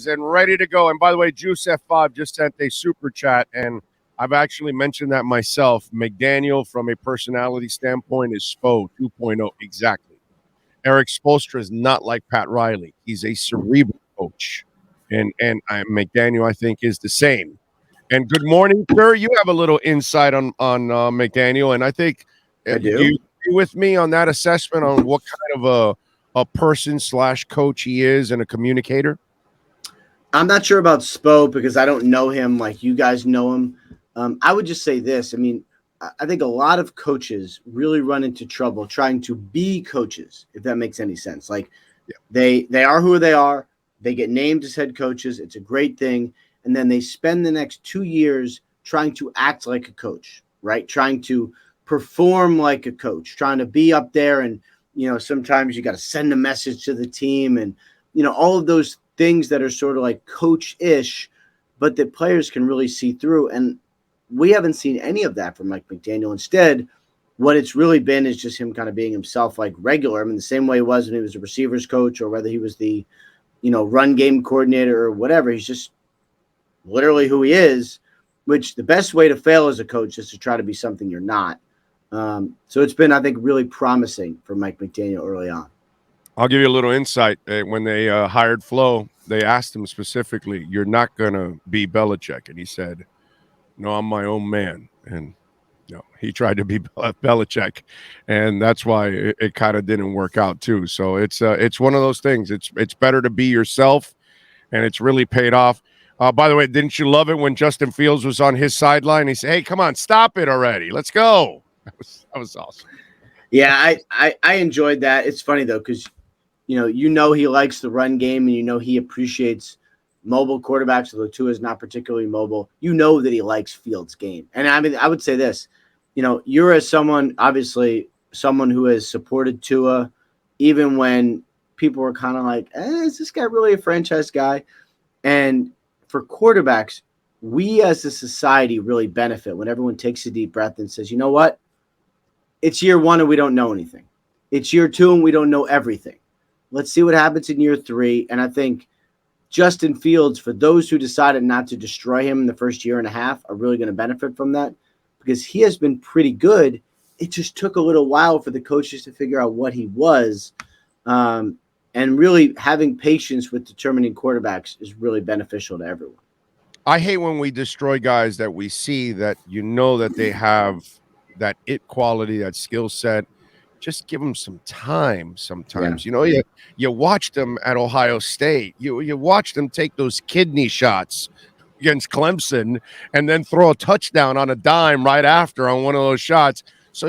is and ready to go. And by the way, Juice F5 just sent a super chat, and I've actually mentioned that myself. McDaniel, from a personality standpoint, is Spo 2.0 exactly. Eric Spoelstra is not like Pat Riley. He's a cerebral coach, and McDaniel, I think, is the same. And good morning, sir. You have a little insight on McDaniel, and I think I do do. you agree with me on that assessment on what kind of a person / coach he is and a communicator? I'm not sure about Spo because I don't know him like you guys know him. I would just say this. I mean, I think a lot of coaches really run into trouble trying to be coaches, if that makes any sense. Like they are who they are. They get named as head coaches. It's a great thing. And then they spend the next 2 years trying to act like a coach, right? Trying to perform like a coach, trying to be up there. And, sometimes you got to send a message to the team and, all of those things that are sort of like coach-ish, but that players can really see through. And we haven't seen any of that from Mike McDaniel. Instead, what it's really been is just him kind of being himself, like regular. I mean, the same way he was when he was a receivers coach or whether he was the, run game coordinator or whatever. He's just literally who he is, which the best way to fail as a coach is to try to be something you're not. So it's been, I think, really promising for Mike McDaniel early on. I'll give you a little insight. When they hired Flo, they asked him specifically, "You're not going to be Belichick," and he said, "No, I'm my own man." And he tried to be Belichick, and that's why it kind of didn't work out too. So it's one of those things. It's better to be yourself, and it's really paid off. By the way, didn't you love it when Justin Fields was on his sideline? He said, "Hey, come on, stop it already. Let's go." That was awesome. Yeah, I enjoyed that. It's funny though because he likes the run game and he appreciates mobile quarterbacks, although Tua is not particularly mobile. You know that he likes Fields' game. And I mean, I would say this, you're as someone who has supported Tua, even when people were kind of like, is this guy really a franchise guy? And for quarterbacks, we as a society really benefit when everyone takes a deep breath and says, you know what? It's year one and we don't know anything. It's year two and we don't know everything. Let's see what happens in year three. And I think Justin Fields, for those who decided not to destroy him in the first year and a half, are really going to benefit from that because he has been pretty good. It just took a little while for the coaches to figure out what he was. And really having patience with determining quarterbacks is really beneficial to everyone. I hate when we destroy guys that we see that that they have that it quality, that skill set. Just give them some time sometimes. Yeah. You watch them at Ohio State. You watch them take those kidney shots against Clemson and then throw a touchdown on a dime right after on one of those shots. So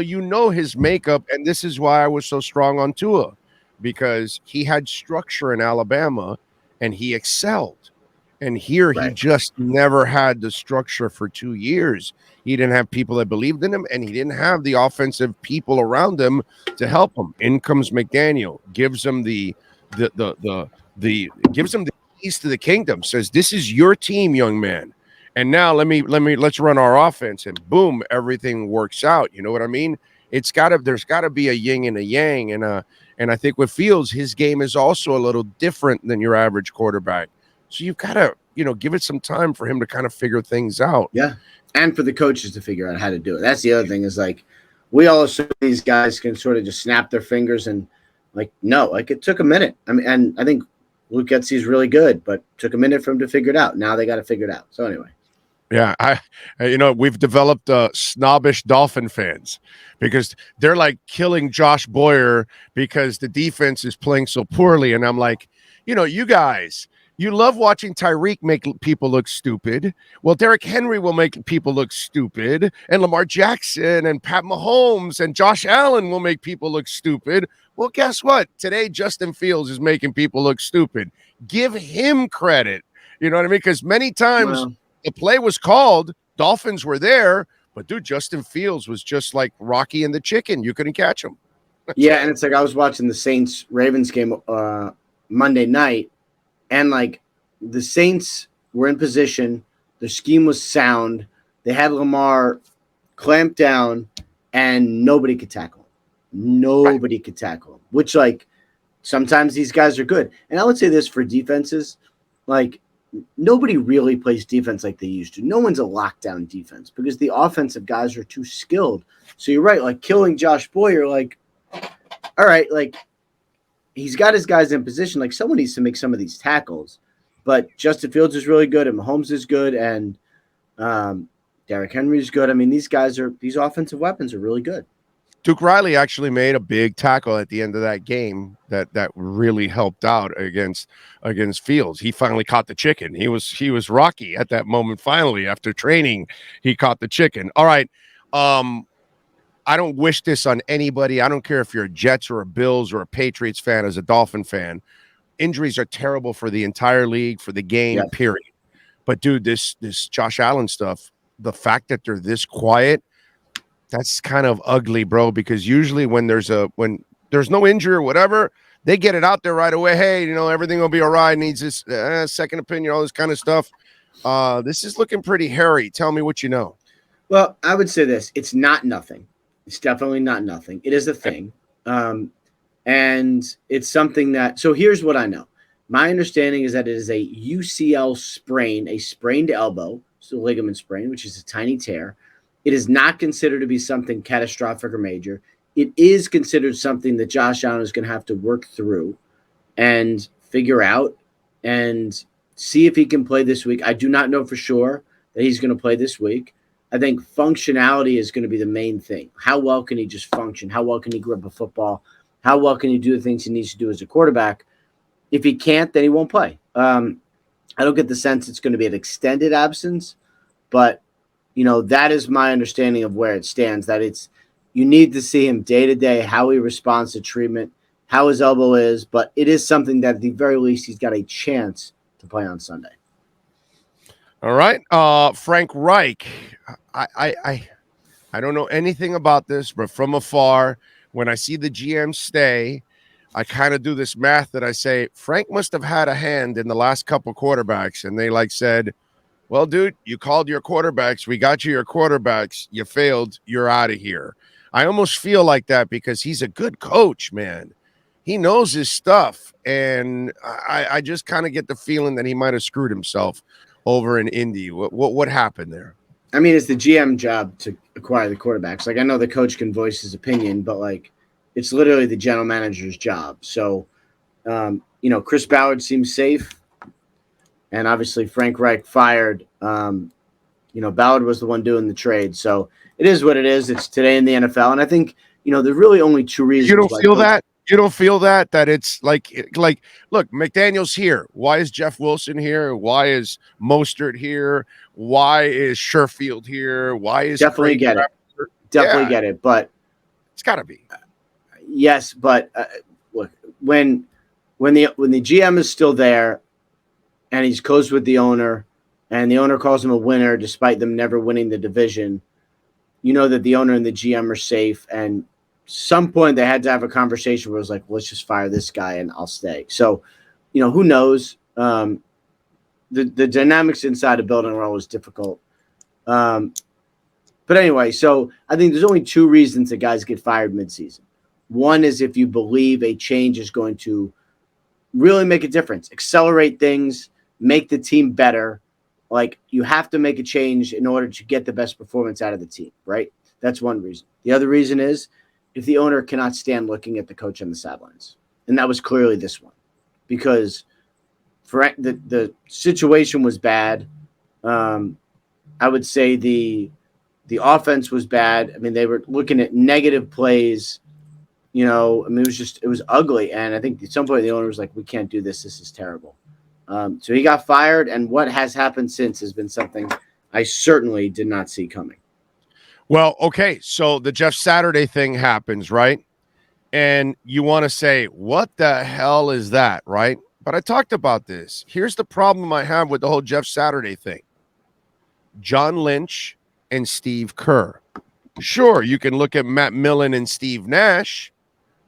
his makeup, and this is why I was so strong on Tua, because he had structure in Alabama and he excelled. And here he just never had the structure for 2 years. He didn't have people that believed in him, and he didn't have the offensive people around him to help him. In comes McDaniel, gives him the keys to the kingdom. Says, "This is your team, young man, and now let's run our offense." And boom, everything works out. You know what I mean? There's got to be a yin and a yang, and I think with Fields, his game is also a little different than your average quarterback. So you've got to, give it some time for him to kind of figure things out. Yeah. And for the coaches to figure out how to do it. That's the other thing is like, we all assume these guys can sort of just snap their fingers and no, it took a minute. I mean, and I think Luke Getsy is really good, but it took a minute for him to figure it out. Now they got to figure it out. So anyway. Yeah, we've developed snobbish Dolphin fans because they're like killing Josh Boyer because the defense is playing so poorly. And I'm like, you guys, you love watching Tyreek make people look stupid. Well, Derrick Henry will make people look stupid, and Lamar Jackson and Pat Mahomes and Josh Allen will make people look stupid. Well, guess what? Today, Justin Fields is making people look stupid. Give him credit. You know what I mean? Because many times the play was called, Dolphins were there, but dude, Justin Fields was just like Rocky and the chicken. You couldn't catch him. Yeah, and it's like I was watching the Saints-Ravens game Monday night, and the Saints were in position. Their scheme was sound. They had Lamar clamped down, and nobody could tackle him. Nobody could tackle him, which sometimes these guys are good. And I would say this for defenses, nobody really plays defense like they used to. No one's a lockdown defense because the offensive guys are too skilled. So you're right, like killing Josh Boyer, like, all right, like he's got his guys in position. Like someone needs to make some of these tackles. But Justin Fields is really good, and Mahomes is good, and Derrick Henry is good. I mean, these offensive weapons are really good. Duke Riley actually made a big tackle at the end of that game that really helped out against Fields. He finally caught the chicken. He was Rocky at that moment. Finally, after training, he caught the chicken. All right. I don't wish this on anybody. I don't care if you're a Jets or a Bills or a Patriots fan, as a Dolphin fan. Injuries are terrible for the entire league, for the game, Yes. period. But dude, this Josh Allen stuff, the fact that they're this quiet, that's kind of ugly, bro, because usually when there's no injury or whatever, they get it out there right away. Hey, everything will be all right. Needs this second opinion, all this kind of stuff. This is looking pretty hairy. Tell me what you know. Well, I would say this. It's not nothing. It's definitely not nothing. It is a thing. And it's something that – so here's what I know. My understanding is that it is a UCL sprain, a sprained elbow, so ligament sprain, which is a tiny tear. It is not considered to be something catastrophic or major. It is considered something that Josh Allen is going to have to work through and figure out and see if he can play this week. I do not know for sure that he's going to play this week. I think functionality is going to be the main thing. How well can he just function? How well can he grip a football? How well can he do the things he needs to do as a quarterback? If he can't, then he won't play. I don't get the sense it's going to be an extended absence, but that is my understanding of where it stands, that you need to see him day to day, how he responds to treatment, how his elbow is, but it is something that at the very least he's got a chance to play on Sunday. All right. Frank Reich. I don't know anything about this, but from afar, when I see the GM stay, I kind of do this math that I say, Frank must have had a hand in the last couple quarterbacks. And they said, well, dude, you called your quarterbacks. We got you your quarterbacks. You failed. You're out of here. I almost feel like that because he's a good coach, man. He knows his stuff. And I just kind of get the feeling that he might have screwed himself over in Indy. What happened there? I mean, it's the GM job to acquire the quarterbacks. Like, I know the coach can voice his opinion, but it's literally the general manager's job. So, Chris Ballard seems safe. And obviously Frank Reich fired. Ballard was the one doing the trade. So it is what it is. It's today in the NFL. And I think, there's really only two reasons. You don't feel that? You don't feel that it's like, look, McDaniel's here. Why is Jeff Wilson here? Why is Mostert here? Why is Sherfield here? Why is definitely get it? Definitely get it. But it's got to be. Yes, but look, when the GM is still there and he's close with the owner and the owner calls him a winner despite them never winning the division, that the owner and the GM are safe. And some point they had to have a conversation where it was like, let's just fire this guy and I'll stay. So, who knows? The dynamics inside a building are always difficult. But anyway, so I think there's only two reasons that guys get fired midseason. One is if you believe a change is going to really make a difference, accelerate things, make the team better. Like, you have to make a change in order to get the best performance out of the team, right? That's one reason. The other reason is if the owner cannot stand looking at the coach on the sidelines. And that was clearly this one because the situation was bad. I would say the offense was bad. I mean, they were looking at negative plays. It was ugly. And I think at some point the owner was like, we can't do this. This is terrible. So he got fired. And what has happened since has been something I certainly did not see coming. Well, okay. So the Jeff Saturday thing happens, right? And you want to say, what the hell is that, right? But I talked about this. Here's the problem I have with the whole Jeff Saturday thing. John Lynch and Steve Kerr. Sure, you can look at Matt Millen and Steve Nash,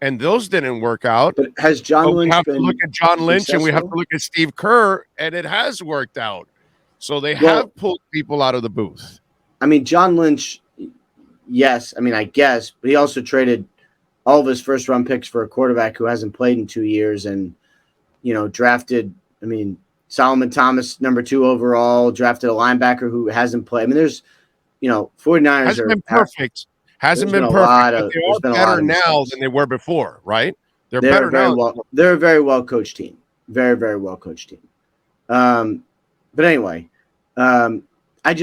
and those didn't work out. But has John Lynch we have been to look at John Lynch successful? And we have to look at Steve Kerr, and it has worked out. So they have pulled people out of the booth. I mean, John Lynch, yes. I mean, I guess, but he also traded all of his first-round picks for a quarterback who hasn't played in 2 years and, drafted. I mean, Solomon Thomas, number 2 overall, drafted a linebacker who hasn't played. I mean, there's, 49ers Hasn't been perfect. Hasn't there's been been a perfect, lot but of they there's are been a lot better of now mistakes. than they were before, right? They're They're better very now. well. They're a very well coached team. Very, very well coached team. But anyway, um, I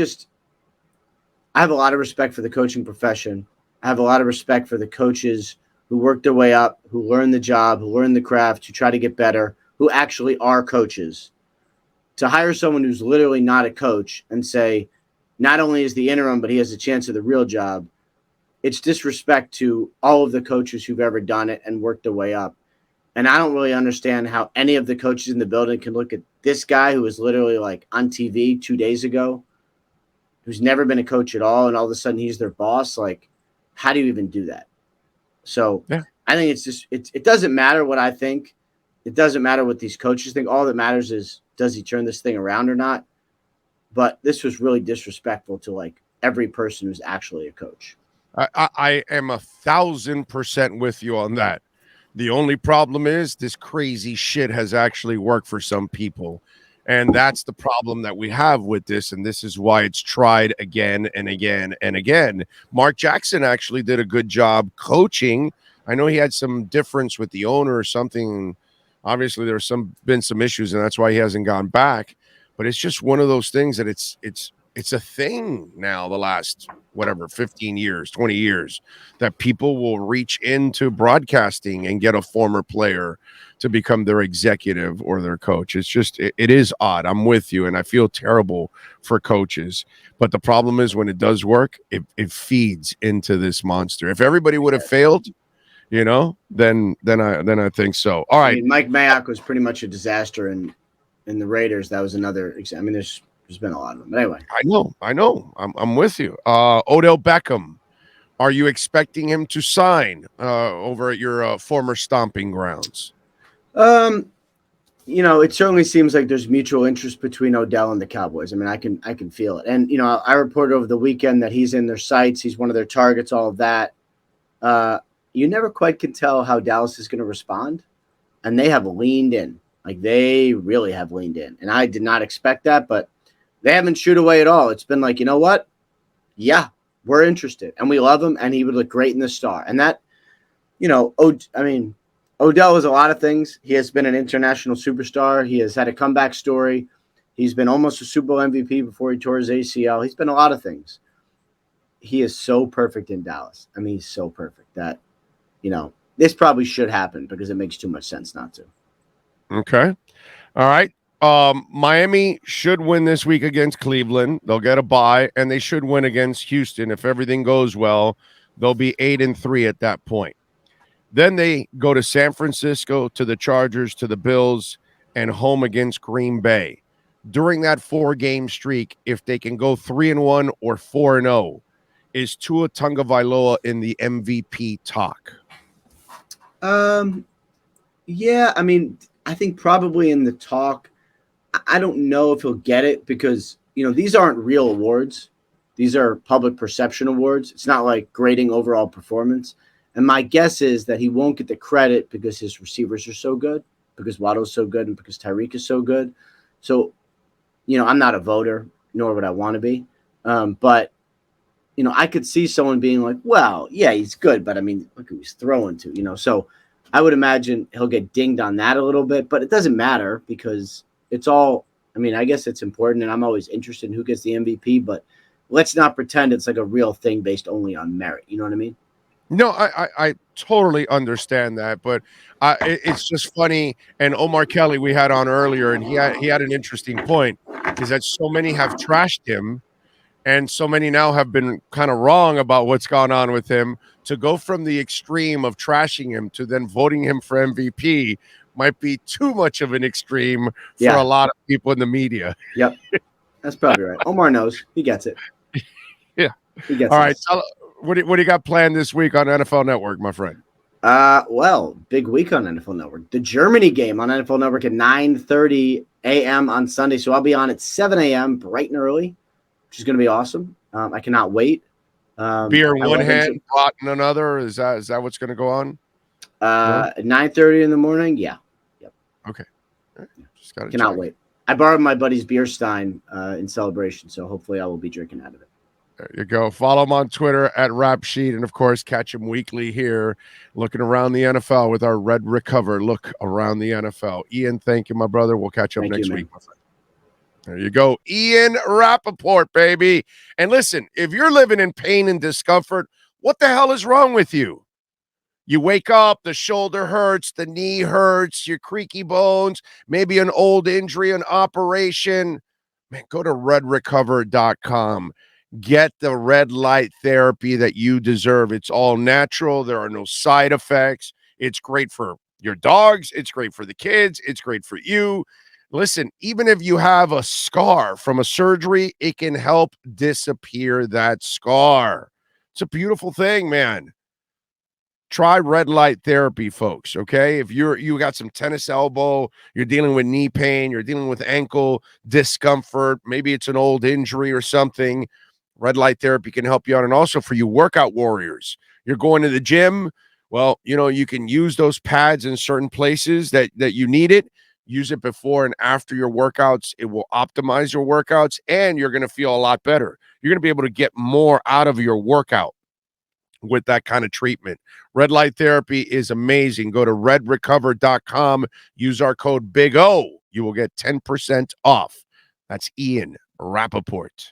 have a lot of respect for the coaching profession. I have a lot of respect for the coaches who work their way up, who learn the job, who learn the craft, who try to get better, who actually are coaches. To hire someone who's literally not a coach and say, not only is the interim, but he has a chance of the real job, it's disrespect to all of the coaches who've ever done it and worked their way up. And I don't really understand how any of the coaches in the building can look at this guy who was literally like on TV 2 days ago, who's never been a coach at all, and all of a sudden he's their boss. Like, how do you even do that? So Yeah. I think it's just it doesn't matter what I think. It doesn't matter what these coaches think. All that matters is, does he turn this thing around or not? But this was really disrespectful to like every person who's actually a coach. I am 1,000% with you on that. The only problem is this crazy shit has actually worked for some people. And that's the problem that we have with this. And this is why it's tried again and again and again. Mark Jackson actually did a good job coaching. I know he had some difference with the owner or something. Obviously, there's been some issues, and that's why he hasn't gone back. But it's just one of those things that it's a thing now, the last whatever 15 years, 20 years, that people will reach into broadcasting and get a former player to become their executive or their coach. It's just it is odd. I'm with you, and I feel terrible for coaches. But the problem is when it does work, it feeds into this monster. If everybody would have failed, then I think so. All I right. mean, Mike Mayock was pretty much a disaster in the Raiders. That was another example. I mean, there's been a lot of them. But anyway. I know. I'm with you. Odell Beckham. Are you expecting him to sign over at your former stomping grounds? It certainly seems like there's mutual interest between Odell and the Cowboys. I mean, I can feel it. And I reported over the weekend that he's in their sights. He's one of their targets. All of that. You never quite can tell how Dallas is going to respond, and they have leaned in. Like, they really have leaned in, and I did not expect that, but they haven't shooed away at all. It's been like, you know what? Yeah, we're interested, and we love him, and he would look great in the star. And that, Odell is a lot of things. He has been an international superstar. He has had a comeback story. He's been almost a Super Bowl MVP before he tore his ACL. He's been a lot of things. He is so perfect in Dallas. I mean, he's so perfect that, this probably should happen because it makes too much sense not to. Okay. All right. Miami should win this week against Cleveland. They'll get a bye, and they should win against Houston. If everything goes well, they'll be 8-3 at that point. Then they go to San Francisco, to the Chargers, to the Bills, and home against Green Bay. During that 4-game streak, if they can go 3-1 or 4-0, is Tua Tagovailoa in the MVP talk? Yeah, I mean, I think probably in the talk. I don't know if he'll get it because, these aren't real awards. These are public perception awards. It's not like grading overall performance. And my guess is that he won't get the credit because his receivers are so good, because Waddle's so good, and because Tyreek is so good. So, I'm not a voter, nor would I want to be. But, I could see someone being like, well, yeah, he's good, but I mean, look who he's throwing to, So I would imagine he'll get dinged on that a little bit, but it doesn't matter because it's all, I mean, I guess it's important, and I'm always interested in who gets the MVP, but let's not pretend it's like a real thing based only on merit. You know what I mean? No, I totally understand that, but it's just funny. And Omar Kelly we had on earlier, and he had an interesting point, is that so many have trashed him, and so many now have been kind of wrong about what's gone on with him. To go from the extreme of trashing him to then voting him for MVP might be too much of an extreme for a lot of people in the media. Yep. That's probably right. Omar knows. He gets it. Yeah. He gets All it. right. So what do you got planned this week on NFL Network, my friend? Well, big week on NFL Network. The Germany game on NFL Network at 9:30 a.m. on Sunday. So I'll be on at 7 a.m. bright and early, which is going to be awesome. I cannot wait. Beer in one hand, pot in another. Is that what's going to go on? At 9:30 in the morning. Yeah. Yep. Okay. Just got to cannot wait. I borrowed my buddy's beer stein in celebration, so hopefully I will be drinking out of it. There you go. Follow him on Twitter at Rap Sheet. And of course, catch him weekly here looking around the NFL with our Red Recover look around the NFL. Ian, thank you, my brother. We'll catch up next week. There you go. Ian Rapoport, baby. And listen, if you're living in pain and discomfort, what the hell is wrong with you? You wake up, the shoulder hurts, the knee hurts, your creaky bones, maybe an old injury, an operation. Man, go to redrecover.com. Get the red light therapy that you deserve. It's all natural. There are no side effects. It's great for your dogs. It's great for the kids. It's great for you. Listen, even if you have a scar from a surgery, it can help disappear that scar. It's a beautiful thing, man. Try red light therapy, folks. Okay. If you got some tennis elbow, you're dealing with knee pain, you're dealing with ankle discomfort, maybe it's an old injury or something, red light therapy can help you out. And also for you workout warriors, you're going to the gym. Well, you can use those pads in certain places that you need it. Use it before and after your workouts. It will optimize your workouts and you're going to feel a lot better. You're going to be able to get more out of your workout with that kind of treatment. Red light therapy is amazing. Go to redrecover.com. Use our code Big O. You will get 10% off. That's Ian Rapoport.